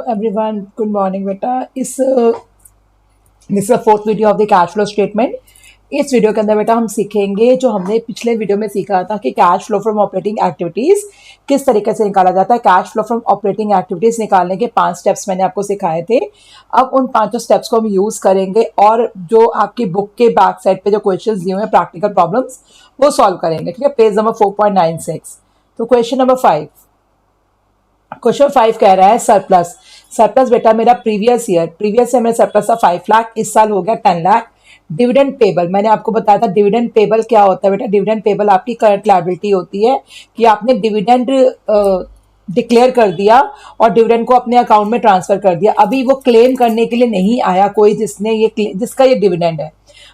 Everyone, good morning बेटा। This fourth video of the cash flow statement. इस video के अंदर बेटा हम सीखेंगे जो हमने पिछले वीडियो में सीखा था कि cash flow from operating activities किस तरीके से निकाला जाता है। Cash flow from operating activities निकालने के 5 स्टेप्स मैंने आपको सिखाए थे। अब उन 5 स्टेप्स को हम यूज करेंगे और जो आपकी बुक के बैक साइड पे जो क्वेश्चंस दिए हुए हैं प्रैक्टिकल प्रॉब्लम्स वो सॉल्व करेंगे। ठीक है, पेज नंबर 4.96। तो क्वेश्चन नंबर 5, क्वेश्चन 5 कह रहा है सरप्लस। सरप्लस बेटा मेरा प्रीवियस ईयर मेरा सरप्लस था 5 लाख, इस साल हो गया 10 लाख। डिविडेंड पेबल, मैंने आपको बताया था डिविडेंड पेबल क्या होता है बेटा। डिविडेंड पेबल आपकी करंट लायबिलिटी होती है कि आपने डिविडेंड डिक्लेयर कर दिया और डिविडेंड को अपने अकाउंट में ट्रांसफर कर दिया। अभी वो क्लेम करने के लिए नहीं आया कोई जिसका ये डिविडेंड है,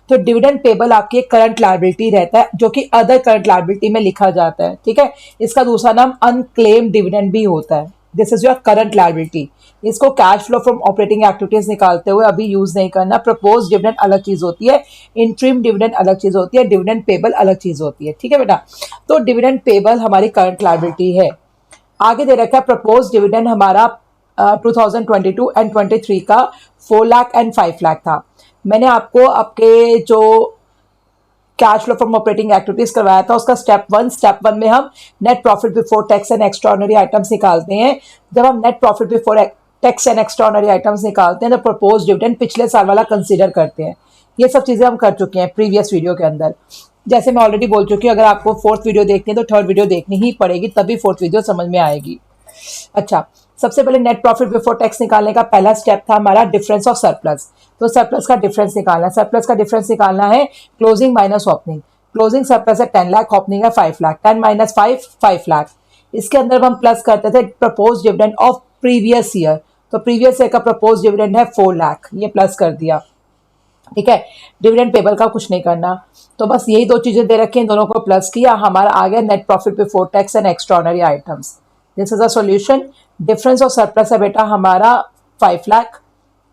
तो डिविडेंड पेबल आपकी एक करंट लायबिलिटी रहता है जो कि अदर करंट लायबिलिटी में लिखा जाता है। ठीक है, इसका दूसरा नाम अनक्लेम डिविडेंड भी होता है। This is your current liability. इसको cash flow from operating activities निकालते हुए अभी यूज नहीं करना। प्रपोज डिविडेंड अलग चीज होती है, इंट्रीम डिविडेंड अलग चीज होती है, डिविडेंड पेबल अलग चीज होती है। ठीक है बेटा, तो डिविडेंड पेबल हमारी करंट लायबिलिटी है। आगे दे रखा है प्रपोज डिविडेंड हमारा 2022 एंड 23 का 4 लाख एंड 5 लाख था। मैंने आपको आपके जो cash flow from operating activities करवाया था उसका स्टेप वन में हम net profit before tax and extraordinary items निकालते हैं। जब हम net profit before tax and extraordinary items निकालते हैं तो प्रपोज डिविडेंड पिछले साल वाला कंसीडर करते हैं। ये सब चीजें हम कर चुके हैं प्रीवियस वीडियो के अंदर। जैसे मैं ऑलरेडी बोल चुकी हूँ, अगर आपको फोर्थ वीडियो देखनी है तो थर्ड वीडियो देखनी ही पड़ेगी, तभी फोर्थ वीडियो समझ में आएगी। अच्छा, सबसे पहले नेट प्रॉफिट बिफोर टैक्स निकालने का पहला स्टेप था हमारा डिफरेंस ऑफ सरप्लस। तो सरप्लस का डिफरेंस निकालना है। सरप्लस का डिफरेंस निकालना है closing minus opening. Closing surplus है 10 लाख, ओपनिंग है 5 लाख। 10 माइनस 5 लाख। इसके अंदर हम प्लस करते थे propose dividend of previous year. तो प्रीवियस ईयर का प्रपोज डिविडेंड है 4 लाख, ये प्लस कर दिया। ठीक है, डिविडेंड पेबल का कुछ नहीं करना। तो बस यही दो चीजें दे रखी हैं, दोनों को प्लस किया, हमारा आ गया net profit before tax and extraordinary items. This is a solution. Difference of surplus है बेटा हमारा 5 लाख।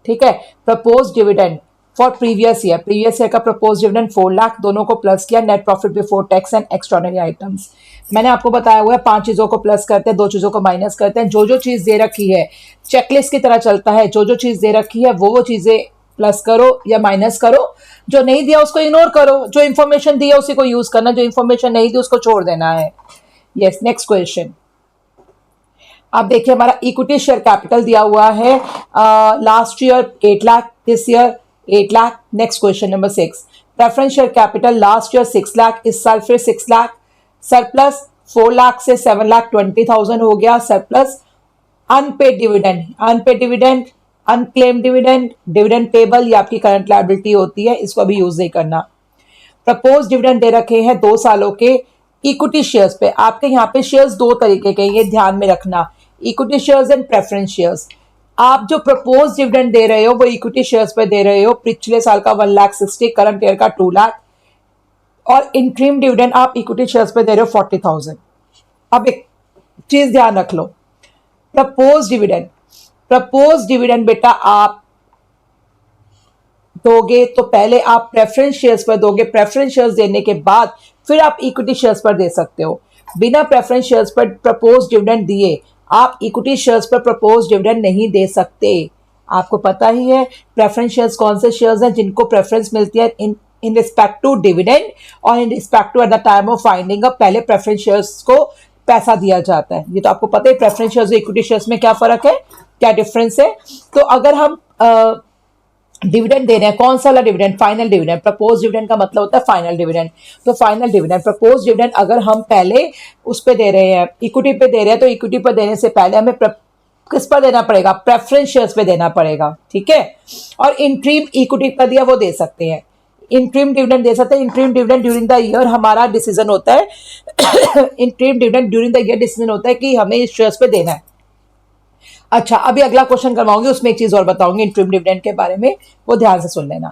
ठीक है, propose dividend for previous year का प्रपोज डिविडेंड 4 लाख, दोनों को प्लस किया net profit before tax and extraordinary items. मैंने आपको बताया हुआ है 5 चीजों को प्लस करते हैं, 2 चीजों को माइनस करते हैं। जो चीज दे रखी है चेकलिस्ट की तरह चलता है, जो चीज दे रखी है वो चीजें प्लस करो या माइनस करो। जो नहीं दिया उसको इग्नोर करो, जो इन्फॉर्मेशन दी है उसी को यूज करना, जो इन्फॉर्मेशन नहीं दी उसको छोड़ देना है। Yes, next question. अब देखिए हमारा इक्विटी शेयर कैपिटल दिया हुआ है last year 8 lakh, this year 8 lakh. Next question number 6, preference share capital last year 6 lakh, इस साल फिर 6 लाख। सरप्लस 4 लाख से 7 लाख 20,000 हो गया surplus. Unpaid dividend, unclaim dividend, dividend payable, ये आपकी करंट लायबिलिटी होती है, इसको अभी यूज नहीं करना। प्रपोज डिविडेंड दे रखे हैं 2 सालों के इक्विटी शेयर्स पे। आपके यहाँ पे शेयर्स 2 तरीके के, ये ध्यान में रखना, equity shares and preference shares. आप जो प्रपोज डिविडेंड दे रहे हो वो इक्विटी शेयर्स पे दे रहे हो, पिछले साल का 1,60,000, करंट ईयर का 2 लाख। और इंट्रीम डिविडेंड आप इक्विटी शेयर्स पे दे रहे हो 40,000। अब एक चीज ध्यान रख लो, प्रपोज डिविडेंड बेटा आप दोगे तो पहले आप प्रेफरेंस शेयर्स पर दोगे, प्रेफरेंस शेयर्स देने के बाद फिर आप इक्विटी शेयर्स पर दे सकते हो। बिना प्रेफरेंस शेयर्स पर प्रपोज डिविडेंड दिए आप इक्विटी शेयर्स पर प्रपोज डिविडेंड नहीं दे सकते। आपको पता ही है प्रेफरेंस शेयर्स कौन से शेयर्स हैं जिनको प्रेफरेंस मिलती है इन रिस्पेक्ट टू डिविडेंड और in respect to at the time of finding up पहले प्रेफरेंस शेयर्स को पैसा दिया जाता है। ये तो आपको पता है प्रेफरेंस शेयर्स और इक्विटी शेयर्स में क्या फर्क है, क्या डिफरेंस है। तो अगर हम डिविडेंड दे रहे हैं, कौन सा वाला dividend, final dividend. Propose dividend का मतलब होता है फाइनल डिविडेंड। तो फाइनल डिविडेंड, प्रपोज डिविडेंड अगर हम पहले उस पे दे रहे हैं, इक्विटी पे दे रहे हैं, तो इक्विटी पे देने से पहले हमें किस पर देना पड़ेगा, प्रेफरेंस शेयर्स पे देना पड़ेगा। ठीक है, और इंट्रीम इक्विटी पर दिया वो दे सकते हैं, इंट्रीम डिविडेंड दे सकते हैं। Interim dividend during the year हमारा डिसीजन होता है interim dividend during the year decision होता है कि हमें इस शेयर्स पे देना है। अच्छा, अभी अगला क्वेश्चन करवाऊंगी, उसमें एक चीज और बताऊंगी इंट्रीम डिविडेंड के बारे में, वो ध्यान से सुन लेना।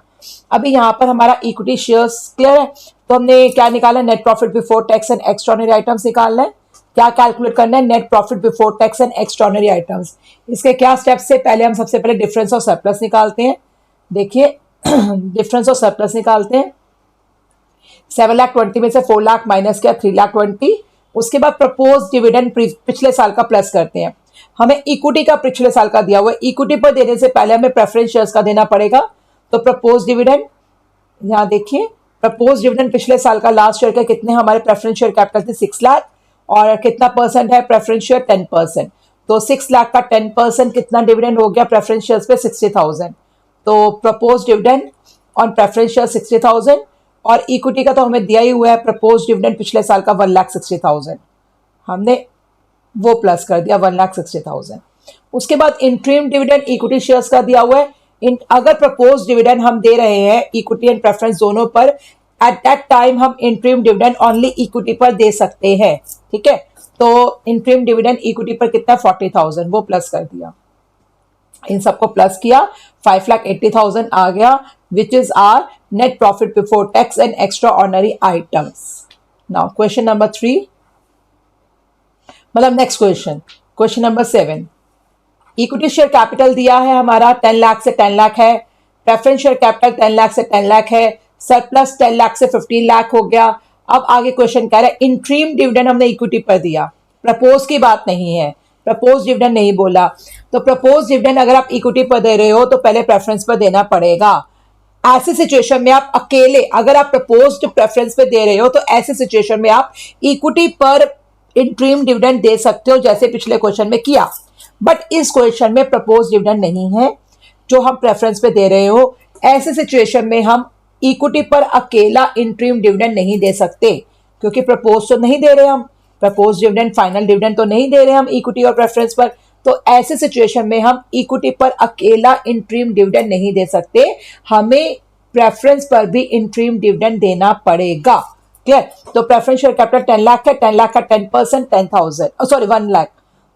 अभी यहाँ पर हमारा इक्विटी शेयर्स क्लियर है, तो हमने क्या निकाला, net profit before tax and extraordinary items निकालना है। क्या कैलकुलेट करना है, net profit before tax and extraordinary items. इसके क्या स्टेप्स से, पहले हम सबसे पहले डिफरेंस ऑफ सरप्लस निकालते हैं। देखिए डिफरेंस ऑफ सरप्लस निकालते हैं। 7 लाख 20 में से 4 लाख माइनस किया 3 लाख 20। उसके बाद प्रपोज डिविडेंड पिछले साल का प्लस करते हैं। हमें इक्विटी का पिछले साल का दिया हुआ है, इक्विटी पर देने से पहले हमें प्रेफरेंस शेयर्स का देना पड़ेगा। तो प्रपोज डिविडेंड, यहाँ देखिए प्रपोज डिविडेंड पिछले साल का लास्ट ईयर का कितने, हमारे प्रेफरेंस शेयर कैपिटल थे 6 लाख और कितना परसेंट है प्रेफरेंस शेयर 10%। तो 6 लाख का 10% कितना डिविडेंड हो गया प्रेफरेंस शेयर्स पे 60,000। तो propose dividend on preference share 60,000 और इक्विटी का तो हमें दिया ही हुआ है प्रपोज डिविडेंड पिछले साल का 1,60,000, हमने वो प्लस कर दिया 1,60,000। उसके बाद इंट्रीम डिविडेंड इक्विटी शेयर्स का दिया हुआ है। अगर प्रपोज डिविडेंड हम दे रहे हैं इक्विटी एंड प्रेफरेंस दोनों पर, एट दैट टाइम हम इंट्रीम डिविडेंड ओनली इक्विटी पर दे सकते हैं, ठीक है। तो इंट्रीम डिविडेंड इक्विटी पर कितना 40,000, वो प्लस कर दिया, इन सबको प्लस किया 5,80,000 आ गया, which is our net profit before tax and extraordinary items. Now question number 3, मतलब next question number 7। Equity share capital दिया है हमारा 10 लाख से 10 लाख है, प्रेफरेंस शेयर कैपिटल 10 लाख से 10 लाख है, सरप्लस 10 लाख से 15 लाख हो गया। अब आगे क्वेश्चन कह रहा है इंट्रीम डिविडेंड हमने इक्विटी पर दिया, प्रपोज की बात नहीं है, प्रपोज डिविडेंड नहीं बोला। तो प्रपोज डिविडेंड अगर आप इक्विटी पर दे रहे हो तो पहले प्रेफरेंस पर देना पड़ेगा। ऐसी सिचुएशन में आप अकेले, अगर आप प्रपोज्ड प्रेफरेंस पे दे रहे हो तो ऐसी सिचुएशन में आप इक्विटी पर इंट्रीम डिविडेंड दे सकते हो जैसे पिछले क्वेश्चन में किया। बट इस क्वेश्चन में प्रपोज डिविडेंड नहीं है जो हम प्रेफरेंस पे दे रहे हो, ऐसे सिचुएशन में हम इक्विटी पर अकेला इंट्रीम डिविडेंड नहीं दे सकते क्योंकि प्रपोज तो नहीं दे रहे हम, प्रपोज डिविडेंड फाइनल डिविडेंड तो नहीं दे रहे हम इक्विटी और प्रेफरेंस पर। तो ऐसे सिचुएशन में हम इक्विटी पर अकेला इंट्रीम डिविडेंड नहीं दे सकते, हमें प्रेफरेंस पर भी इंट्रीम डिविडेंड देना पड़ेगा। क्लियर? तो प्रेफरेंस शेयर कैपिटल 10 लाख है, 10 लाख का 10% 10,000, सॉरी 1 लाख,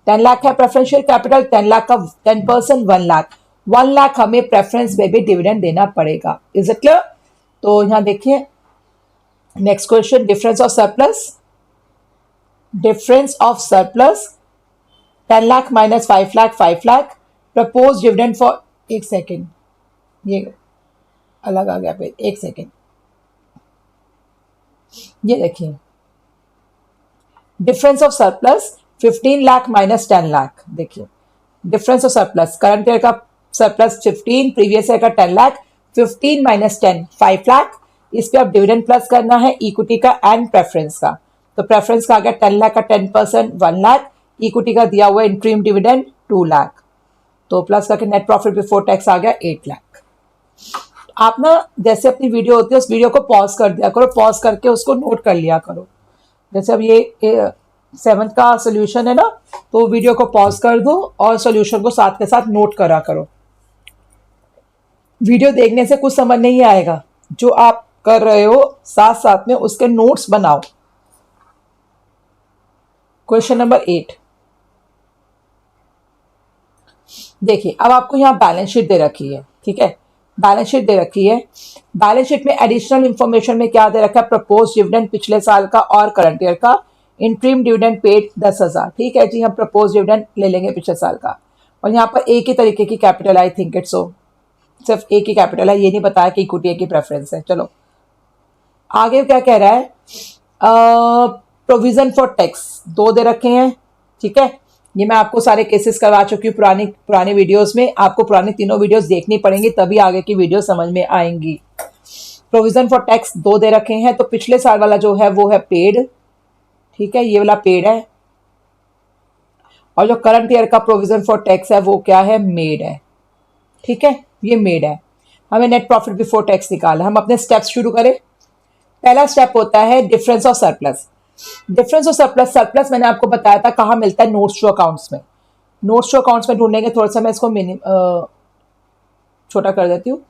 10 लाख है प्रेफरेंस शेयर कैपिटल, 10 लाख का 10% 1 लाख, 1 लाख हमें प्रेफरेंस में भी डिविडेंड देना पड़ेगा। Is it clear? तो यहां देखिए next question, difference of surplus, difference of surplus 10 lakh minus 5 lakh 5 lakh, propose dividend for, एक सेकेंड ये अलग आ गया पे, एक सेकेंड, ये देखिए difference of surplus 15 lakh minus 10 lakh, देखिए difference of surplus, current year का सरप्लस 15, प्रीवियस ईयर का 10 लाख, 15 माइनस 10 5 लाख, इस पे आप डिविडेंड प्लस करना है इक्विटी का एंड प्रेफरेंस का। तो प्रेफरेंस का आ गया 10 लाख का 10% 1 लाख, इक्विटी का दिया हुआ इंट्रीम डिविडेंड 2 लाख, तो प्लस करके नेट प्रॉफिट बिफोर टैक्स आ गया 8 लाख। आप ना जैसे अपनी वीडियो होती है उस वीडियो को पॉज कर दिया करो, पॉज करके उसको नोट कर लिया करो। जैसे अब ये 7th का सोल्यूशन है ना, तो वीडियो को पॉज कर दो और सोल्यूशन को साथ के साथ नोट करा करो। वीडियो देखने से कुछ समझ नहीं आएगा, जो आप कर रहे हो साथ साथ में उसके नोट्स बनाओ। क्वेश्चन नंबर 8 देखिए, अब आपको यहाँ बैलेंस शीट दे रखी है, ठीक है, बैलेंस शीट दे रखी है। बैलेंस शीट में एडिशनल इंफॉर्मेशन में क्या दे रखा है, प्रपोज डिविडेंड पिछले साल का और करंट ईयर का, इंट्रीम डिविडेंड पेड 10,000, ठीक है जी, हम प्रपोज डिविडेंड ले लेंगे पिछले साल का। और यहाँ पर एक ही तरीके की capital, I think it's so, सिर्फ एक ही कैपिटल है, ये नहीं बताया कि इक्विटी एक ही प्रेफरेंस है। चलो आगे क्या कह रहा है, प्रोविजन फॉर टैक्स 2 दे रखे हैं, ठीक है, ये मैं आपको सारे केसेस करवा चुकी हूँ पुरानी वीडियोस में, आपको पुरानी तीनों वीडियोस देखनी पड़ेंगी तभी आगे की वीडियो समझ में आएंगी। प्रोविजन फॉर टैक्स 2 दे रखे हैं, तो पिछले साल वाला जो है वो है पेड, ठीक है, ये वाला पेड है, और जो करंट ईयर का प्रोविजन फॉर टैक्स है वो क्या है, मेड है, ठीक है, ये मेड है। हमें नेट प्रॉफिट बिफोर टैक्स निकालना है। हम अपने स्टेप्स शुरू करें। पहला स्टेप होता है difference of surplus. Difference of surplus, surplus मैंने आपको बताया था कहाँ मिलता है, नोट्स टू अकाउंट्स में। नोट्स टू अकाउंट्स में ढूंढेंगे, थोड़ा सा मैं इसको छोटा कर देती हूँ।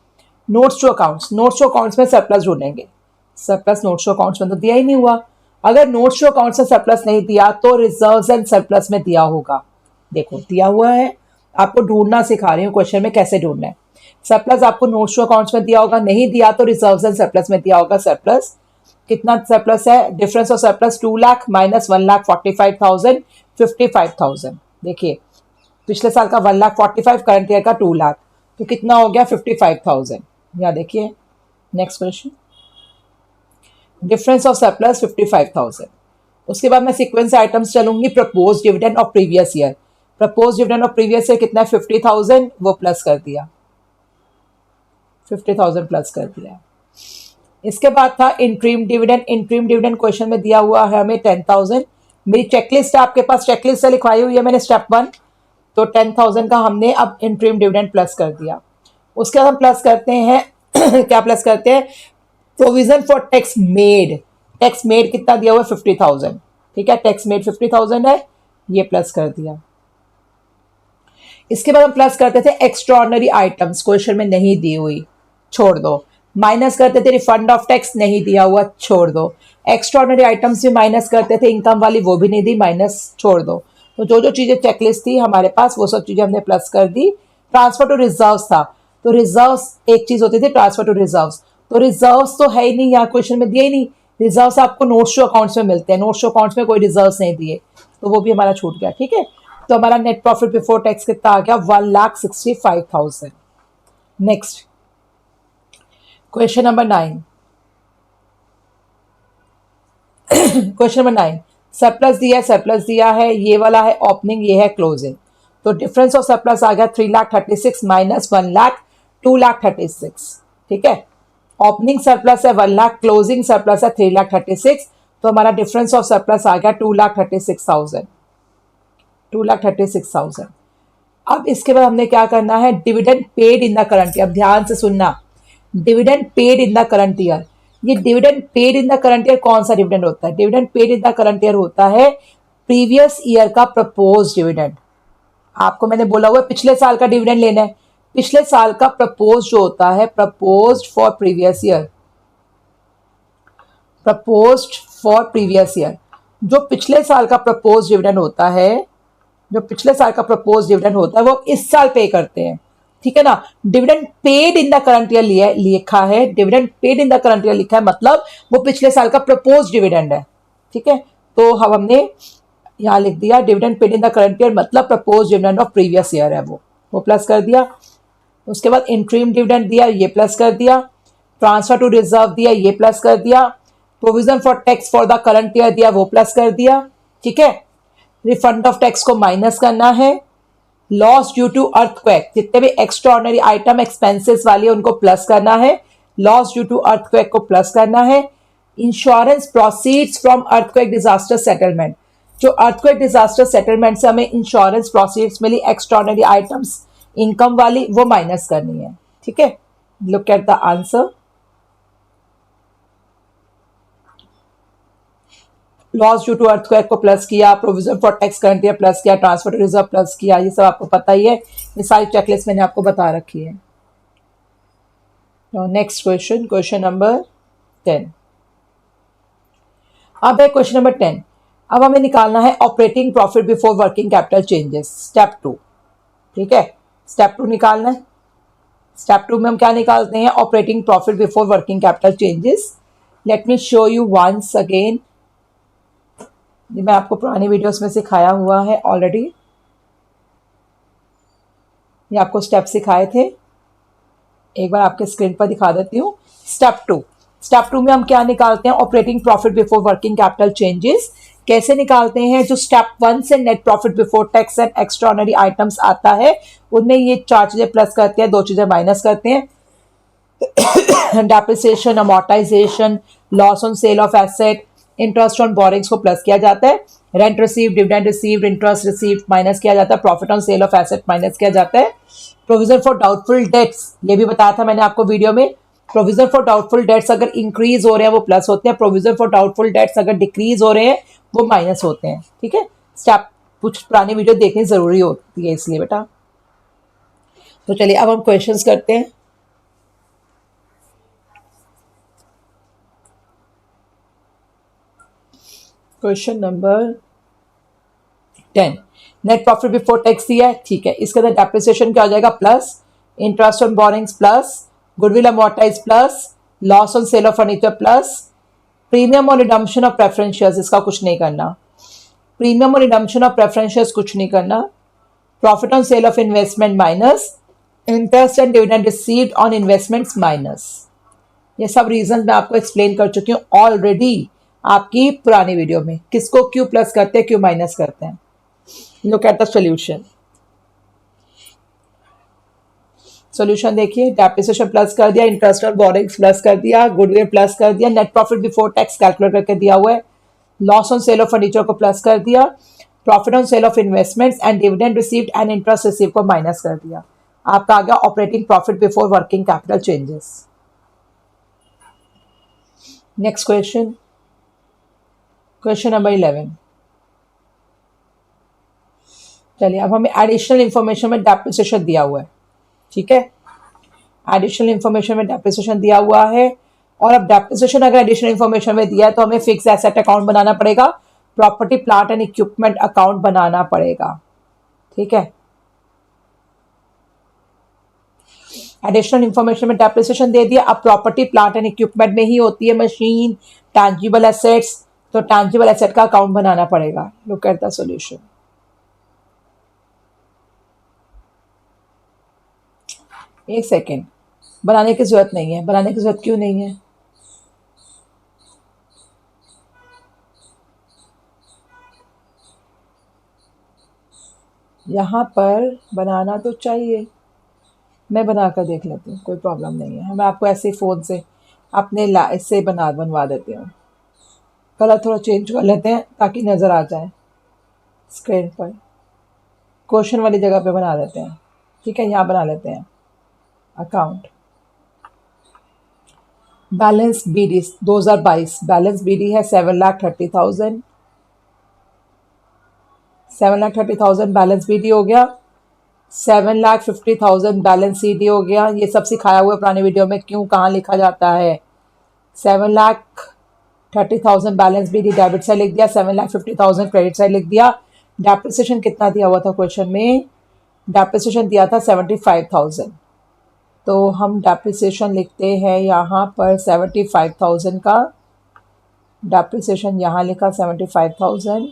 Notes to accounts, notes to accounts में सरप्लस ढूंढेंगे। सरप्लस नोट्स टू अकाउंट्स में तो दिया ही नहीं हुआ। अगर नोट्स टू अकाउंट्स में सरप्लस नहीं दिया तो रिजर्व्स एंड सरप्लस में दिया होगा। देखो दिया हुआ है, आपको ढूंढना सिखा रही हूँ क्वेश्चन में कैसे ढूंढना है। सरप्लस आपको नोट्स टू अकाउंट्स में दिया होगा, नहीं दिया तो रिजर्व्स एंड सरप्लस में दिया होगा। सरप्लस कितना सरप्लस है, difference of surplus 2 lakh minus 1,45,000 55,000। देखिए पिछले साल का 1,45,000, करंट ईयर का 2 लाख, तो कितना हो गया 55,000। यहाँ देखिए next question, difference of surplus 55,000। उसके बाद मैं सीक्वेंस आइटम्स चलूंगी, propose dividend of previous year. Propose dividend of previous year कितना है 50,000, वो प्लस कर दिया, 50,000 प्लस कर दिया। इसके बाद था interim dividend. Interim dividend question में दिया हुआ है हमें 10,000। मेरी चेकलिस्ट है आपके पास, चेकलिस्ट से लिखवाई हुई है मैंने स्टेप 1, तो 10,000 का हमने अब इंट्रीम डिविडेंड प्लस कर दिया। उसके बाद हम प्लस करते हैं क्या प्लस करते हैं, provision for tax made. Tax made कितना दिया हुआ है 50,000, ठीक है, टैक्स मेड 50,000 है, ये प्लस कर दिया। इसके बाद हम प्लस करते थे एक्स्ट्राऑर्डिनरी आइटम्स, क्वेश्चन में नहीं दी हुई, छोड़ दो। माइनस करते थे रिफंड ऑफ टैक्स, नहीं दिया हुआ, छोड़ दो। एक्स्ट्राऑर्डिनरी आइटम्स भी माइनस करते थे, इनकम वाली वो भी नहीं दी, माइनस, छोड़ दो। तो जो जो चीजें चेकलिस्ट थी हमारे पास वो सब चीजें हमने प्लस कर दी। ट्रांसफर टू रिजर्व्स था, तो रिजर्व्स एक चीज होती थी, ट्रांसफर टू रिजर्व्स, तो रिजर्व्स तो है ही नहीं, यहाँ क्वेश्चन में दिया ही नहीं। रिजर्व्स आपको नोट्स टू अकाउंट्स में मिलते हैं, नोट्स टू अकाउंट्स में कोई रिजर्व्स नहीं दिए, तो वो भी हमारा छूट गया, ठीक है। तो हमारा नेट प्रॉफिट बिफोर टैक्स कितना आ गया 1,65,000। Next question number 9। Question number 9, surplus दिया है, सरप्लस दिया है, ये वाला है ओपनिंग, ये है क्लोजिंग। तो डिफरेंस ऑफ सरप्लस आ गया 3,36,000 माइनस 1,00,000, 2,36,000, ठीक है। ओपनिंग सरप्लस है 1,00,000, क्लोजिंग सरप्लस है 3,36,000, तो हमारा डिफरेंस ऑफ सरप्लस आ गया 2,36,000, 2,36,000। अब इसके बाद हमने क्या करना है, dividend paid in the current year. अब ध्यान से सुनना, dividend paid in the current year, ये dividend paid in the current year कौन सा डिविडेंड होता है, dividend paid in the current year होता है प्रीवियस ईयर का प्रपोज डिविडेंड। आपको मैंने बोला हुआ है पिछले साल का डिविडेंड लेना है, पिछले साल का प्रपोज जो होता है, proposed for previous year, proposed for previous year, जो पिछले साल का प्रपोज डिविडेंड होता है, जो पिछले साल का प्रपोज डिविडेंड होता है वो इस साल पे करते हैं, ठीक है ना। Dividend paid in the current year लिखा है, dividend paid in the current year लिखा है, मतलब वो पिछले साल का प्रपोज डिविडेंड है, ठीक है। तो हम हमने यहाँ लिख दिया dividend paid in the current year मतलब propose dividend of previous year है, वो प्लस कर दिया। उसके बाद इंट्रीम डिविडेंड दिया, ये प्लस कर दिया। ट्रांसफर टू रिजर्व दिया, ये प्लस कर दिया। Provision for tax for the current year दिया, वो प्लस कर दिया, ठीक है। रिफंड ऑफ टैक्स को माइनस करना है। लॉस ड्यू टू अर्थक्वेक, जितने भी एक्स्ट्राऑर्डिनरी आइटम एक्सपेंसेस वाली है उनको प्लस करना है, लॉस ड्यू टू अर्थक्वेक को प्लस करना है। Insurance proceeds from earthquake disaster settlement, जो अर्थक्वेक डिजास्टर सेटलमेंट से हमें इंश्योरेंस प्रोसीड्स मिली एक्स्ट्राऑर्डिनरी आइटम्स इनकम वाली, वो माइनस करनी है, ठीक है। Look at the answer, loss due to earthquake को प्लस किया, provision for tax current year plus किया, ट्रांसफर टू रिजर्व प्लस किया, ये सब आपको पता ही है, ये सारी चेकलिस्ट मैंने आपको बता रखी है। Next question, question number 10। अब है क्वेश्चन नंबर 10। अब हमें निकालना है operating profit before working capital changes, step 2, ठीक है। स्टेप 2 निकालना है। स्टेप 2 में हम क्या निकालते हैं, operating profit before working capital changes. Let me show you once again, ये मैं आपको पुरानी वीडियोस में सिखाया हुआ है ऑलरेडी, ये आपको स्टेप सिखाए थे, एक बार आपके स्क्रीन पर दिखा देती हूँ। स्टेप 2, स्टेप 2 में हम क्या निकालते हैं, operating profit before working capital changes. कैसे निकालते हैं, जो स्टेप 1 से net profit before tax and extraordinary items आता है उनमें ये 4 चीजें प्लस करते हैं, 2 चीजें माइनस करते हैं। Depreciation, amortisation, loss on sale of asset, interest on borings को प्लस किया जाता है। Rent received, dividend received, interest received minus किया जाता है। Profit on sale of asset minus किया जाता है। प्रोविजन फॉर डाउटफुल डेट्स, ये भी बताया था मैंने आपको वीडियो में, प्रोविजन फॉर डाउटफुल डेट्स अगर इंक्रीज हो रहे हैं वो प्लस होते हैं, प्रोविजन फॉर डाउटफुल डेट्स अगर डिक्रीज हो रहे हैं वो माइनस होते हैं, ठीक है। स्टेप कुछ पुरानी वीडियो देखनी जरूरी होती है इसलिए बेटा। तो चलिए अब हम क्वेश्चंस करते हैं। Question number 10, net profit before tax दिया है, ठीक है। इसके अंदर डेप्रिसिएशन क्या हो जाएगा, plus, interest on borings plus, goodwill amortise plus, loss on sale of furniture plus, premium और रिडम्पशन ऑफ प्रेफरेंस शेयर्स, इसका कुछ नहीं करना, प्रीमियम और रिडम्पशन ऑफ प्रेफरेंस शेयर्स कुछ नहीं करना, profit on sale of investment minus, interest and dividend received on investments minus. ये सब रीजन मैं आपको एक्सप्लेन कर चुकी हूँ ऑलरेडी आपकी पुरानी वीडियो में, किसको क्यों प्लस करते हैं क्यों माइनस करते हैं। Look at the solution. Solution देखिए, डेप्रिसिएशन प्लस कर दिया, इंटरेस्ट और बोरिंग्स प्लस कर दिया, गुडविल प्लस कर दिया, net profit before tax calculate करके दिया हुआ है, loss on sale of furniture को प्लस कर दिया, profit on sale of investments and dividend received and interest receive को माइनस कर दिया। आपका आ गया operating profit before working capital changes. Next question, question number 11। चलिए, अब हमें एडिशनल इंफॉर्मेशन में डेप्रिसिएशन दिया हुआ है, ठीक है। एडिशनल इंफॉर्मेशन में डेप्रिसिएशन दिया हुआ है, और अब डेप्रिसिएशन अगर एडिशनल इंफॉर्मेशन में दिया है तो हमें फिक्स एसेट अकाउंट बनाना पड़ेगा, property plant and equipment account बनाना पड़ेगा, ठीक है। एडिशनल इंफॉर्मेशन में डेप्रिसिएशन दे दिया, अब प्रॉपर्टी प्लांट एंड इक्विपमेंट में ही होती है मशीन, टैंजिबल एसेट्स, तो टैंजिबल एसेट का अकाउंट बनाना पड़ेगा। Look at the solution. एक सेकेंड, बनाने की जरूरत नहीं है। बनाने की जरूरत क्यों नहीं है? यहाँ पर बनाना तो चाहिए, मैं बना कर देख लेती हूँ, कोई प्रॉब्लम नहीं है। मैं आपको ऐसे फ़ोन से अपने इससे बनवा देती हूँ। कलर थोड़ा चेंज कर लेते हैं ताकि नज़र आ जाए स्क्रीन पर। क्वेश्चन वाली जगह पे बना देते हैं, ठीक है। यहाँ बना लेते हैं account. Balance BD 2022, balance BD है 7,30,000, 7,30,000 बैलेंस BD हो गया। 7,50,000 बैलेंस CD हो गया। ये सब सिखाया हुआ है पुराने वीडियो में, क्यों कहाँ लिखा जाता है। 7,30,000 बैलेंस BD डेबिट साइड लिख दिया, 7,50,000 क्रेडिट साइड लिख दिया। डेप्रिसिएशन कितना दिया हुआ था क्वेश्चन में? डेप्रिसिएशन दिया था 75,000, तो हम डेप्रिसिएशन लिखते हैं यहाँ पर 75,000 का। डेप्रिसिएशन यहाँ लिखा 75,000।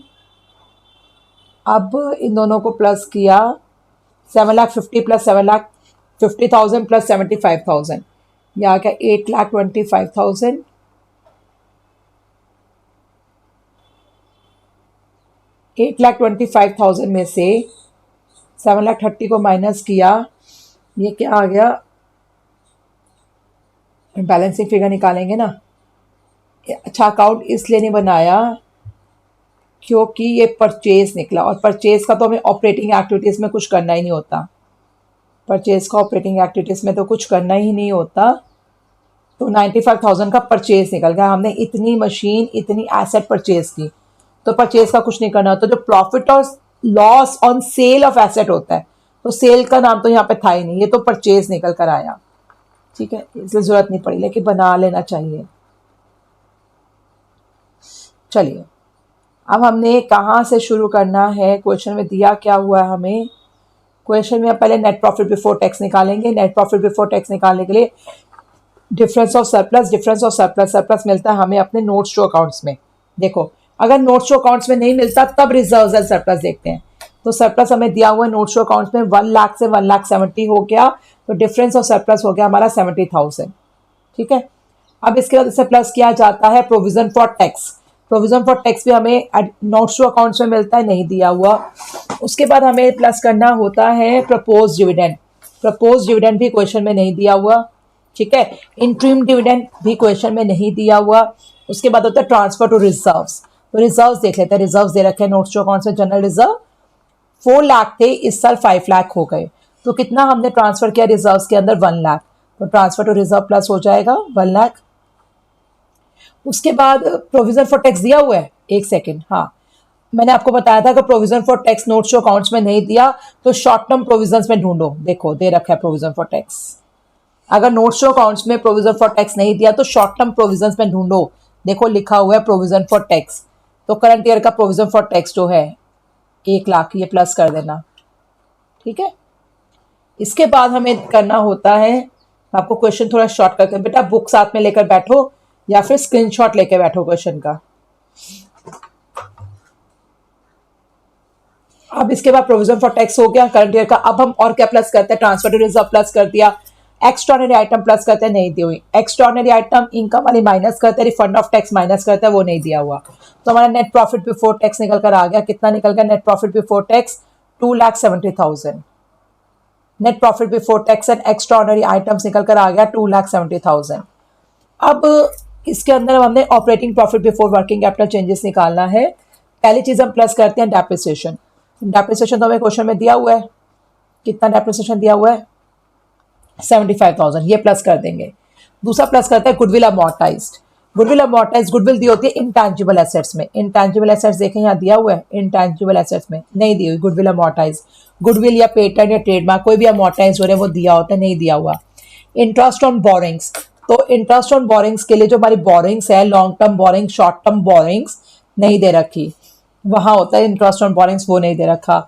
अब इन दोनों को प्लस किया, 7,50,000 प्लस 7,50,000 प्लस 75,000, यहाँ क्या 8,25,000। 8,25,000 में से 7,30,000 को माइनस किया, ये क्या आ गया? बैलेंसिंग फिगर निकालेंगे ना। अच्छा, अकाउंट इसलिए नहीं बनाया क्योंकि ये परचेज निकला, और परचेज का तो हमें ऑपरेटिंग एक्टिविटीज़ में कुछ करना ही नहीं होता। परचेज का ऑपरेटिंग एक्टिविटीज़ में तो कुछ करना ही नहीं होता, तो 95,000 का परचेज निकल गया। हमने इतनी मशीन, इतनी एसेट परचेज की, तो परचेज का कुछ नहीं करना होता। जो प्रॉफिट और loss on sale of asset होता है, तो सेल का नाम तो यहाँ पे था ही नहीं, ये तो परचेज निकल कर आया, ठीक है। इसलिए ज़रूरत नहीं पड़ी, लेकिन बना लेना चाहिए। चलिए, अब हमने कहाँ से शुरू करना है? क्वेश्चन में दिया क्या हुआ है हमें? क्वेश्चन में पहले नेट प्रॉफिट बिफोर टैक्स निकालेंगे। नेट प्रॉफिट बिफोर टैक्स निकालने के लिए difference of surplus, difference of surplus, surplus मिलता है हमें अपने नोट्स टू अकाउंट्स में। देखो, अगर नोट्स टू अकाउंट्स में नहीं मिलता तब रिजर्व्स एंड सरप्लस देखते हैं। तो सरप्लस हमें दिया हुआ है नोट्स टू अकाउंट्स में 1 लाख से 1,70,000 हो गया, तो डिफरेंस ऑफ सरप्लस हो गया हमारा 70,000, ठीक है। अब इसके बाद इसे प्लस किया जाता है provision for tax. Provision for tax भी हमें नोट्स टू अकाउंट्स में मिलता है, नहीं दिया हुआ। उसके बाद हमें प्लस करना होता है प्रपोज डिविडेंड। प्रपोज डिविडेंड भी क्वेश्चन में नहीं दिया हुआ, ठीक है। इंट्रीम डिविडेंड भी क्वेश्चन में नहीं दिया हुआ। उसके बाद होता है ट्रांसफर टू रिजर्व्स। तो रिजर्व्स देख लेते हैं। रिजर्व्स दे रखे हैं नोट्स टू अकाउंट्स में। जनरल रिजर्व 4 लाख थे, इस साल 5 लाख हो गए, तो कितना हमने ट्रांसफर किया रिजर्व्स के अंदर? 1 लाख, तो ट्रांसफर टू रिजर्व प्लस हो जाएगा 1 लाख। उसके बाद प्रोविजन फॉर टैक्स दिया हुआ है, एक सेकेंड, हाँ, मैंने आपको बताया था कि provision for tax notes to accounts में नहीं दिया, तो शॉर्ट टर्म प्रोविजंस में ढूंढो। देखो, दे रखा है प्रोविजन फॉर टैक्स। अगर नोट्स टू अकाउंट्स में प्रोविजन फॉर टैक्स नहीं दिया तो शॉर्ट टर्म प्रोविजंस में ढूंढो। देखो, लिखा हुआ है प्रोविजन फॉर टैक्स, तो करंट ईयर का प्रोविजन फॉर टैक्स जो है 1 लाख, ये प्लस कर देना, ठीक है। इसके बाद हमें करना होता है, आपको क्वेश्चन थोड़ा शॉर्ट करके, बेटा बुक साथ में लेकर बैठो या फिर स्क्रीनशॉट लेके बैठो क्वेश्चन का। अब इसके बाद प्रोविजन फॉर टैक्स हो गया करंट ईयर का। अब हम और क्या प्लस करते हैं? ट्रांसफर टू रिजर्व प्लस कर दिया। एक्स्ट्राऑर्डिनरी आइटम प्लस करते हैं, नहीं दी हुई। एक्स्ट्राऑर्डिनरी आइटम इनकम वाली माइनस करते हैं, रिफंड ऑफ टैक्स माइनस करते हैं, वो नहीं दिया हुआ। तो हमारा नेट प्रॉफिट बिफोर टैक्स निकल कर आ गया। कितना निकल गया net profit before tax? 2,70,000। Net profit before tax and extraordinary items निकल कर आ गया 2,70,000। अब इसके अंदर हमने operating profit before working capital changes निकालना है। पहली चीज हम प्लस करते हैं डेप्रिसिएशन। डेप्रिसिएशन तो हमें क्वेश्चन में दिया हुआ है, कितना डेप्रिसिएशन दिया हुआ है 75,000, ये प्लस कर देंगे। दूसरा प्लस करते हैं goodwill amortized. Goodwill amortized goodwill दी होती है इंटैंजिबल एसेट्स में। इंटैंजिबल एसेट्स देखें यहाँ दिया हुआ है, इंटैंजिबल एसेट्स में नहीं दी हुई गुडविल अमोर्टाइज्ड। गुडविल या पेटेंट या ट्रेडमार्क कोई भी अमोर्टाइज हो रहे हैं वो दिया होता है, नहीं दिया हुआ। इंटरेस्ट ऑन बोरिंग्स, तो इंटरेस्ट ऑन बोरिंग्स के लिए जो हमारी बोरिंग्स है long term borrowing short term borrowings नहीं दे रखी, वहां होता है इंटरेस्ट ऑन बोरिंग्स, वो नहीं दे रखा।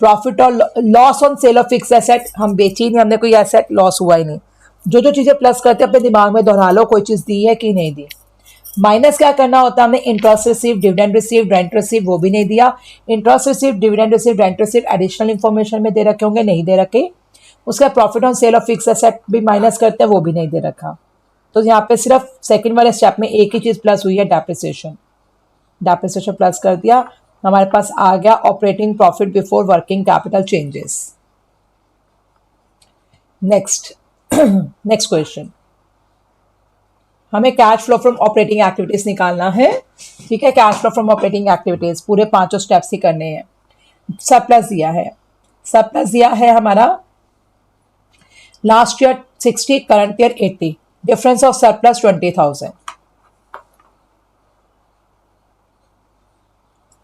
प्रॉफिट और loss on sale of fix asset, हम बेची नहीं, हमने कोई एसेट लॉस हुआ ही नहीं। जो जो चीजें प्लस करते हैं अपने दिमाग में दोहरा लो, कोई चीज दी है कि नहीं दी। माइनस क्या करना होता है हमने, interest receive, dividend receive, rent receive, वो भी नहीं दिया। Interest receive, dividend receive, rent receive additional information में दे रखे होंगे, नहीं दे रखे। उसका profit on sale of fix asset भी माइनस करते हैं, वो भी नहीं दे रखा। तो यहाँ पे सिर्फ सेकंड वाले स्टेप में एक ही चीज प्लस हुई है, डेप्रिसिएशन। डेप्रिसिएशन प्लस कर दिया, हमारे पास आ गया operating profit before working capital changes. Next next question, हमें cash flow from operating activities निकालना है। ठीक है, cash flow from operating activities पूरे 5 स्टेप्स ही करने हैं। सरप्लस दिया है, सरप्लस दिया है हमारा last year 60, current year 80, difference of surplus 20,000।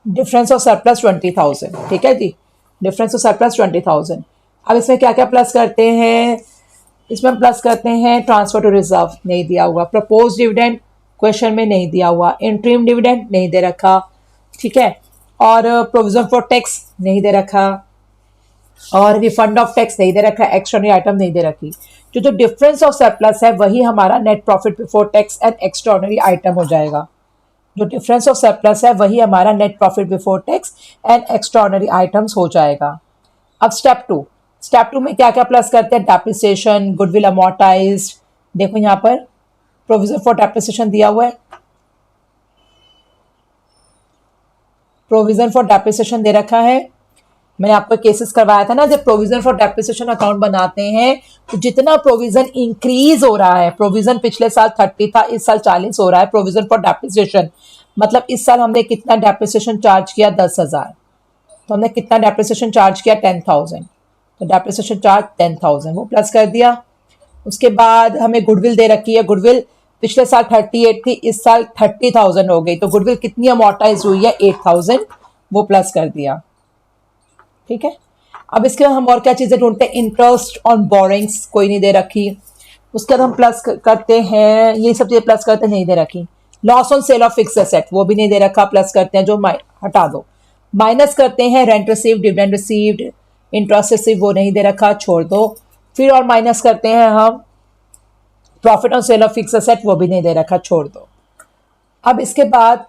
Difference of surplus 20,000, ठीक है जी, डिफरेंस ऑफ सरप्लस 20,000। अब इसमें क्या क्या प्लस करते हैं, इसमें प्लस करते हैं ट्रांसफर टू रिजर्व, नहीं दिया हुआ। प्रपोज डिविडेंड क्वेश्चन में नहीं दिया हुआ। इंट्रीम डिविडेंड नहीं दे रखा, ठीक है। और प्रोविजन फॉर टैक्स नहीं दे रखा, और रिफंड ऑफ टैक्स नहीं दे रखा, एक्स्ट्राऑर्डिनरी आइटम नहीं दे रखी। जो डिफरेंस ऑफ सरप्लस है वही हमारा net profit before tax and extraordinary item हो जाएगा। जो डिफरेंस ऑफ सरप्लस है वही हमारा net profit before tax and extraordinary items हो जाएगा। अब स्टेप 2, स्टेप 2 में क्या क्या प्लस करते हैं, डेप्रिसिएशन, गुडविल अमोर्टाइज्ड। देखो यहाँ पर प्रोविजन फॉर डेप्रिसिएशन दिया हुआ है, प्रोविजन फॉर डेप्रिसिएशन दे रखा है। मैंने आपको केसेस करवाया था ना, जब प्रोविजन फॉर डेप्रिसिएशन अकाउंट बनाते हैं तो जितना प्रोविजन इंक्रीज हो रहा है, प्रोविजन पिछले साल 30 था, इस साल 40 हो रहा है प्रोविजन फॉर डेप्रिसिएशन, मतलब इस साल हमने कितना डेप्रिसिएशन चार्ज किया 10,000, तो हमने कितना डेप्रिसिएशन चार्ज किया 10,000, तो डेप्रिसिएशन चार्ज 10,000 वो प्लस कर दिया। उसके बाद हमें गुडविल दे रखी है, गुडविल पिछले साल 38 थी, इस साल 30,000 हो गई, तो गुडविल कितनी अमोर्टाइज हुई है 8,000, वो प्लस कर दिया। ठीक है, अब इसके बाद हम और क्या चीजें ढूंढते हैं, इंटरेस्ट ऑन बोरिंग्स कोई नहीं दे रखी। उसके बाद हम प्लस करते हैं, ये सब चीजें प्लस करते नहीं दे रखी। Loss on sale of fix asset वो भी नहीं दे रखा, प्लस करते हैं, जो हटा दो। माइनस करते हैं rent receive, dividend received, interest receive वो नहीं दे रखा, छोड़ दो। फिर और माइनस करते हैं हम profit on sale of fix asset, वो भी नहीं दे रखा, छोड़ दो। अब इसके बाद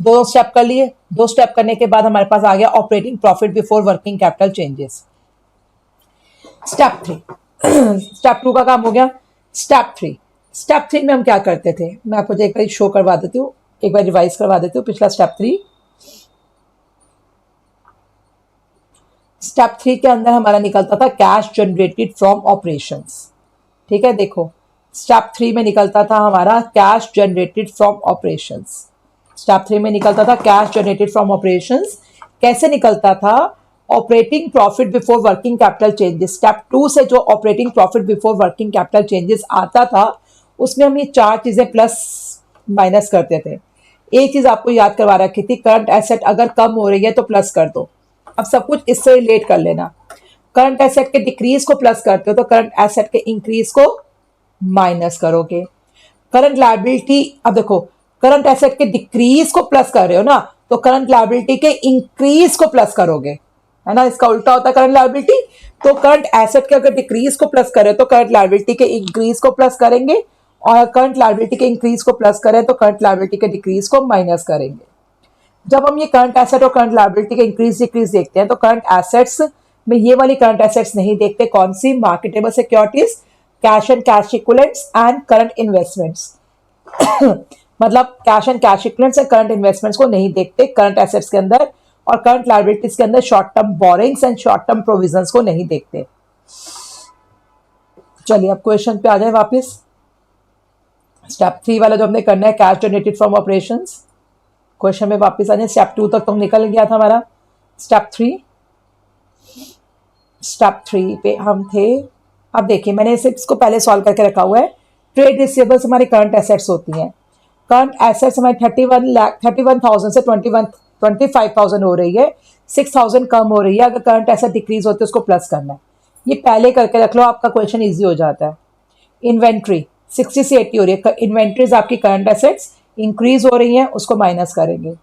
2 स्टेप कर लिए, 2 स्टेप करने के बाद हमारे पास आ गया operating profit before working capital changes. Step 3 step 2 का काम हो गया। स्टेप 3 में हम क्या करते थे, मैं आपको एक बार शो करवा देती हूँ, एक बार रिवाइज करवा देती हूँ पिछला स्टेप 3। स्टेप 3 के अंदर हमारा निकलता था कैश जनरेटेड फ्रॉम ऑपरेशंस। ठीक है, देखो स्टेप 3 में निकलता था हमारा cash generated from operations. Step 3 में निकलता था कैश जनरेटेड फ्रॉम ऑपरेशंस। कैसे निकलता था, operating profit before working capital changes. Step 2 से जो operating profit before working capital changes आता था उसमें हम ये 4 चीजें प्लस माइनस करते थे। एक चीज आपको याद करवा रखी थी, करंट एसेट अगर कम हो रही है तो प्लस कर दो। अब सब कुछ इससे रिलेट कर लेना, करंट एसेट के डिक्रीज को प्लस करते हो तो करंट एसेट के इंक्रीज को माइनस करोगे। करंट लायबिलिटी, अब देखो करंट एसेट के डिक्रीज को प्लस कर रहे हो ना, तो करंट लायबिलिटी के इंक्रीज को प्लस करोगे, है ना, इसका उल्टा होता है करंट लायबिलिटी। तो करंट एसेट के अगर डिक्रीज को प्लस करें तो करंट लायबिलिटी के इंक्रीज को प्लस करेंगे, और करंट लायबिलिटी के इंक्रीज को प्लस करें तो करंट लायबिलिटी के डिक्रीज को माइनस करेंगे। जब हम ये करंट एसेट और करंट लायबिलिटी के इंक्रीज डिक्रीज देखते हैं तो करंट एसेट्स में ये वाली करंट एसेट्स नहीं देखते, कौन सी, marketable securities, cash and cash equivalents and current investments. मतलब cash and cash equivalents and current investments को नहीं देखते करंट एसेट्स के अंदर, और करंट लायबिलिटीज के अंदर short term borrowings and short term provisions को नहीं देखते। चलिए अब क्वेश्चन पे आ जाए वापस। स्टेप 3 वाला जो हमने करना है cash generated from operations, question में वापस आ जाए। स्टेप 2 तक तो निकल गया था हमारा। स्टेप 3 पे हम थे। अब देखिए मैंने इसे इसको पहले सॉल्व करके रखा हुआ है। ट्रेड रिसीवेबल्स हमारी करंट एसेट्स होती हैं। करंट एसेट्स हमारी 31,000 से 25,000 हो रही है, 6,000 कम हो रही है। अगर करंट एसेट डिक्रीज होती है उसको प्लस करना है। ये पहले करके रख लो, आपका क्वेश्चन ईजी हो जाता है। इन्वेंट्री 60 से 80 हो रही है। इन्वेंट्रीज आपकी करंट एसेट्स इंक्रीज हो रही हैं, उसको माइनस करेंगे।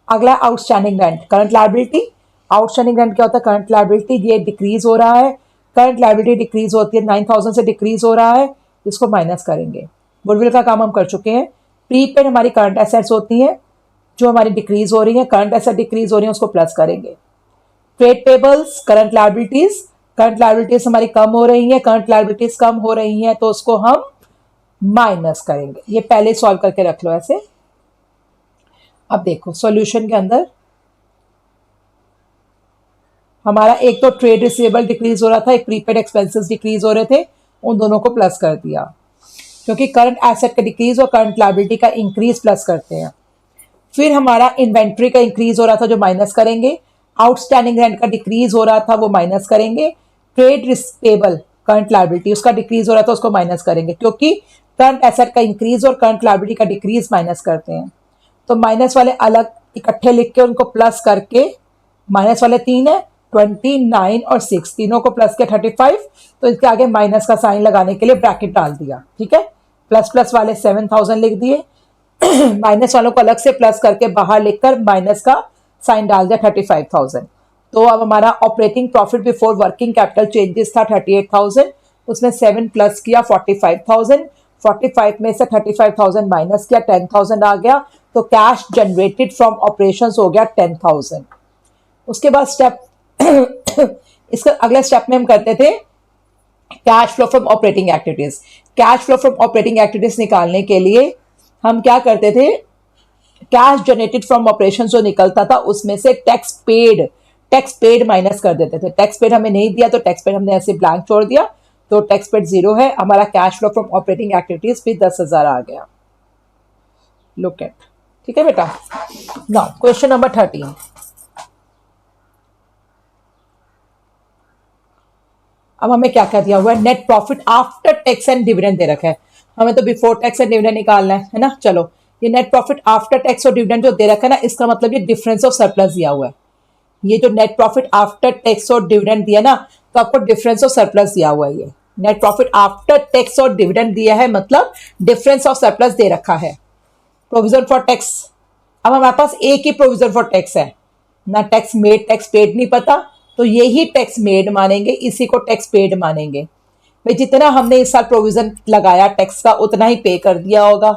अगला outstanding rent, current liability. Outstanding rent क्या होता है? करंट लायबिलिटी, ये डिक्रीज हो रहा है। करंट लायबिलिटी डिक्रीज होती है, 9,000 से डिक्रीज हो रहा है, इसको माइनस करेंगे। गुडविल का काम हम कर चुके हैं। प्रीपेड हमारी करंट एसेट्स होती हैं जो हमारी डिक्रीज हो रही है, करंट एसेट डिक्रीज हो रही है, उसको प्लस करेंगे। Trade payables current liabilities, current liabilities हमारी कम हो रही है, करंट लायबिलिटीज कम हो रही हैं तो उसको हम माइनस करेंगे। ये पहले सॉल्व करके रख लो ऐसे। अब देखो सॉल्यूशन के अंदर हमारा एक तो ट्रेड रिसीवेबल डिक्रीज हो रहा था, एक प्रीपेड एक्सपेंसेस डिक्रीज हो रहे थे, उन दोनों को प्लस कर दिया क्योंकि करंट एसेट का डिक्रीज और करंट लायबिलिटी का इंक्रीज प्लस करते हैं। फिर हमारा इन्वेंट्री का इंक्रीज हो रहा था जो माइनस करेंगे। आउटस्टैंडिंग रेंट का डिक्रीज हो रहा था वो माइनस करेंगे। ट्रेड रिसीवेबल करंट लायबिलिटी उसका डिक्रीज हो रहा था उसको माइनस करेंगे क्योंकि करंट एसेट का इंक्रीज और करंट लायबिलिटी का डिक्रीज माइनस करते हैं। तो माइनस वाले अलग इकट्ठे लिख के उनको प्लस करके, माइनस वाले 3 है, 29 और 6 तीनों को प्लस किया 35, तो इसके आगे माइनस का साइन लगाने के लिए ब्रैकेट डाल दिया। ठीक है, प्लस प्लस वाले 7,000 लिख दिए, माइनस वालों को अलग से प्लस करके बाहर लिखकर माइनस का साइन डाल दिया 35,000। तो अब हमारा operating profit before working capital changes था 38,000, उसमें 7 प्लस किया 45,000, 45 में से 35,000 माइनस किया 10,000 आ गया, तो कैश जनरेटेड फ्रॉम ऑपरेशंस हो गया 10,000। उसके बाद स्टेप इसका अगले स्टेप में हम करते थे cash flow from operating activities. Cash flow from operating activities निकालने के लिए हम क्या करते थे? कैश जनरेटेड फ्रॉम ऑपरेशन जो निकलता था उसमें से टैक्स पेड माइनस कर देते थे। टैक्स पेड हमें नहीं दिया तो टैक्स पेड हमने ऐसे ब्लैंक छोड़ दिया, तो टैक्स पेड 0 है। हमारा cash flow from operating activities भी 10,000 आ गया। लुक एट, ठीक है बेटा। Now question number 13। अब हमें क्या क्या दिया हुआ है? Net profit after tax and dividend दे रखा है। हमें तो बिफोर टैक्स एंड डिविडेंड निकालना है ना। चलो, ये नेट प्रॉफिट आफ्टर टैक्स और डिविडेंड जो दे रखा है ना, इसका मतलब ये डिफरेंस ऑफ सरप्लस दिया हुआ है। ये जो नेट प्रॉफिट आफ्टर टैक्स और डिविडेंड दिया ना, तो आपको डिफरेंस ऑफ सरप्लस दिया हुआ है। ये नेट प्रॉफिट आफ्टर टैक्स और डिविडेंड दिया है, मतलब डिफरेंस ऑफ सरप्लस दे रखा है। प्रोविजन फॉर टैक्स, अब हमारे पास एक ही प्रोविजन फॉर टैक्स है ना, टैक्स मेड टैक्स पेड नहीं पता, तो यही टैक्स मेड मानेंगे, इसी को टैक्स पेड मानेंगे। भाई जितना हमने इस साल प्रोविजन लगाया टैक्स का उतना ही पे कर दिया होगा।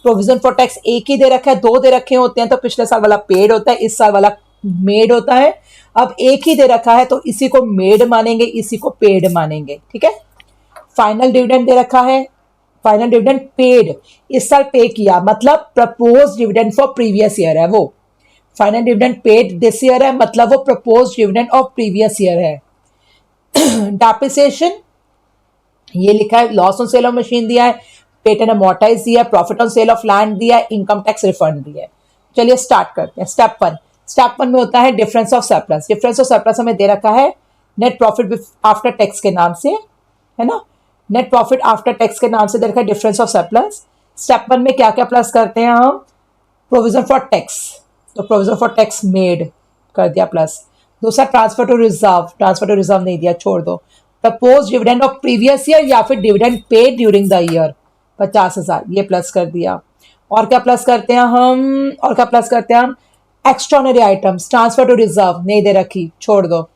प्रोविजन फॉर टैक्स एक ही दे रखा है, 2 दे रखे होते हैं तो पिछले साल वाला पेड होता है, इस साल वाला मेड होता है। अब एक ही दे रखा है तो इसी को मेड मानेंगे, इसी को पेड मानेंगे। ठीक है, फाइनल डिविडेंड दे रखा है, फाइनल डिविडेंड पेड, इस साल पे किया, मतलब propose dividend for previous year है वो। Final dividend paid this year है, मतलब वो propose dividend of previous year है। डेप्रिसिएशन ये लिखा है, loss on sale of machine दिया है, पेटेंट अमोर्टाइज दिया है, profit on sale of land दिया है, इनकम टैक्स रिफंड दिया है। चलिए स्टार्ट करते हैं। स्टेप 1 में होता है difference of surplus. Difference of surplus हमें दे रखा है नेट प्रॉफिट आफ्टर टैक्स के नाम से, है ना। नेट प्रॉफिट आफ्टर टैक्स के नाम से दे रखा है डिफरेंस ऑफ सरप्लस। स्टेप 1 में क्या क्या प्लस करते हैं हम? प्रोविजन फॉर टैक्स, तो प्रोविजन फॉर टैक्स मेड कर दिया प्लस। दूसरा ट्रांसफर टू रिजर्व नहीं दिया, छोड़ दो। Propose dividend of previous year या फिर dividend paid during the year 50,000, ये प्लस कर दिया। और क्या प्लस करते हैं हम? Extraordinary items, transfer to reserve नहीं दे रखी, छोड़ दो।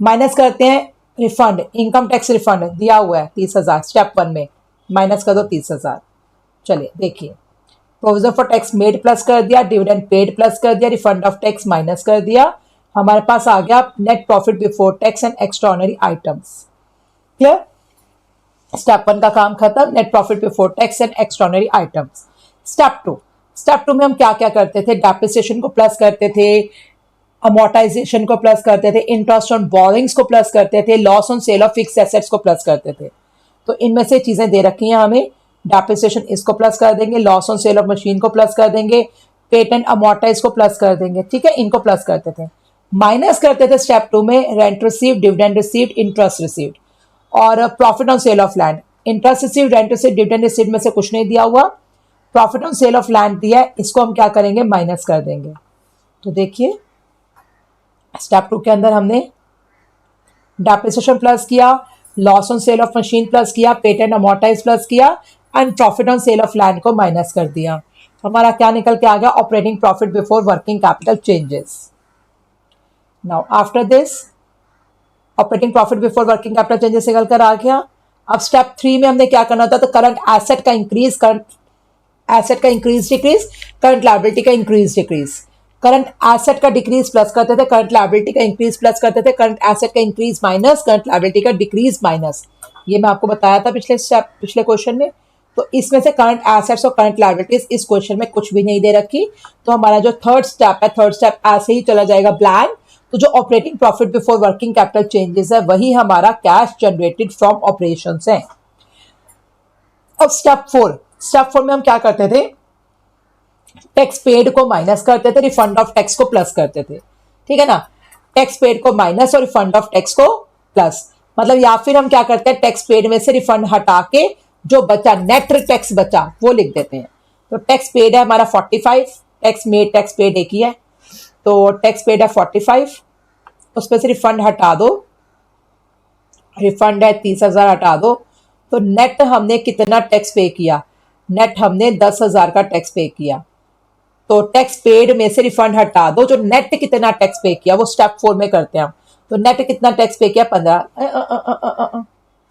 माइनस करते हैं रिफंड, इनकम टैक्स रिफंड दिया हुआ है 30,000, स्टेप 1 में माइनस कर दो 30,000। चलिए देखिए, provision for tax made plus कर दिया, डिविडेंड पेड प्लस कर दिया, रिफंड ऑफ टैक्स माइनस कर दिया, हमारे पास आ गया net profit before tax and extraordinary items. Clear? Step 1 का काम खत्म, net profit before tax and extraordinary items. Step 2 में हम क्या क्या करते थे? डेप्रिसिएशन को प्लस करते थे, अमोर्टाइजेशन को प्लस करते थे, इंटरेस्ट ऑन बोरिंग्स को प्लस करते थे, loss on sale of fix assets को प्लस करते थे। तो इनमें से चीजें दे रखी हैं हमें, डेप्रिसिएशन इसको प्लस कर देंगे, loss on sale of machine को प्लस कर देंगे, पेटेंट अमोर्टाइज को प्लस कर देंगे, ठीक है, इनको प्लस करते थे। माइनस करते थे स्टेप 2 में rent received, dividend received, interest received और profit on sale of land. Interest received, rent received, dividend received में से कुछ नहीं दिया हुआ, profit on sale of land दिया है, इसको हम क्या करेंगे, माइनस कर देंगे। तो देखिए स्टेप 2 के अंदर हमने डेप्रिसिएशन प्लस किया, loss on sale of machine plus किया, पेटेंट अमोर्टाइज प्लस किया and profit on sale of land को माइनस कर दिया। हमारा क्या निकल के आ गया, operating profit before working capital changes. Now after this operating profit before working capital changes निकल कर आ गया। अब स्टेप 3 में हमने क्या करना था, तो करंट एसेट का इंक्रीज, करंट एसेट का इंक्रीज डिक्रीज, करंट लायबिलिटी का इंक्रीज डिक्रीज। करंट एसेट का डिक्रीज प्लस करते थे, करंट लायबिलिटी का इंक्रीज प्लस करते थे, करंट एसेट का इंक्रीज माइनस, करंट लायबिलिटी का डिक्रीज माइनस। ये मैं आपको बताया था पिछले क्वेश्चन में। तो इसमें से करंट एसेट्स और करंट लायबिलिटीज इस क्वेश्चन में कुछ भी नहीं दे रखी, तो हमारा जो थर्ड स्टेप है, थर्ड स्टेप ऐसे ही चला जाएगा ब्लैंक। तो जो operating profit before working capital changes है वही हमारा कैश जनरेटेड फ्रॉम ऑपरेशंस है। अब स्टेप 4 में हम क्या करते थे, टैक्स पेड को माइनस करते थे, रिफंड ऑफ टैक्स को प्लस करते थे, ठीक है ना। टैक्स पेड को माइनस और रिफंड ऑफ टैक्स को प्लस, मतलब या फिर हम क्या करते हैं, टैक्स पेड में से रिफंड हटा के जो बचा, नेट टैक्स बचा वो लिख देते हैं। तो टैक्स पेड है हमारा 45, टैक्स पेड एक ही है, तो टैक्स पेड है 45, उसमें से रिफंड हटा दो, रिफंड है 30,000 हटा दो, तो नेट हमने कितना टैक्स पे किया, नेट हमने 10,000 का टैक्स पे किया। तो टैक्स पेड में से रिफंड हटा दो, जो नेट कितना टैक्स पे किया वो स्टेप 4 में करते हैं हम। तो नेट कितना टैक्स पे किया,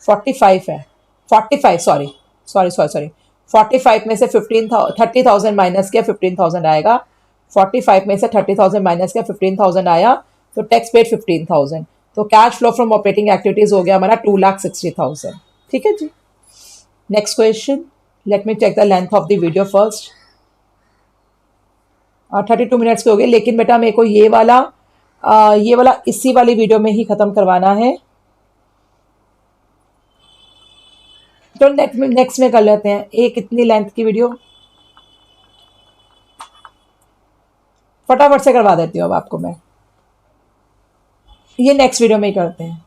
45 है, 45 सॉरी 45 में से 30,000 माइनस किया, 15,000 आएगा। 45 में से 30,000 माइनस किया, 15,000 आया, तो टैक्स पेड 15,000। तो cash flow from operating activities हो गया हमारा 2,60,000। ठीक है जी। Next question, let me check the length of the video first. 32 minutes के हो गए, लेकिन बेटा मेरे को ये वाला इसी वाली वीडियो में ही खत्म करवाना है, तो नेक्स्ट में कर लेते हैं। एक इतनी लेंथ की वीडियो फटाफट से करवा देती हूँ अब आपको मैं, ये नेक्स्ट वीडियो में ही करते हैं।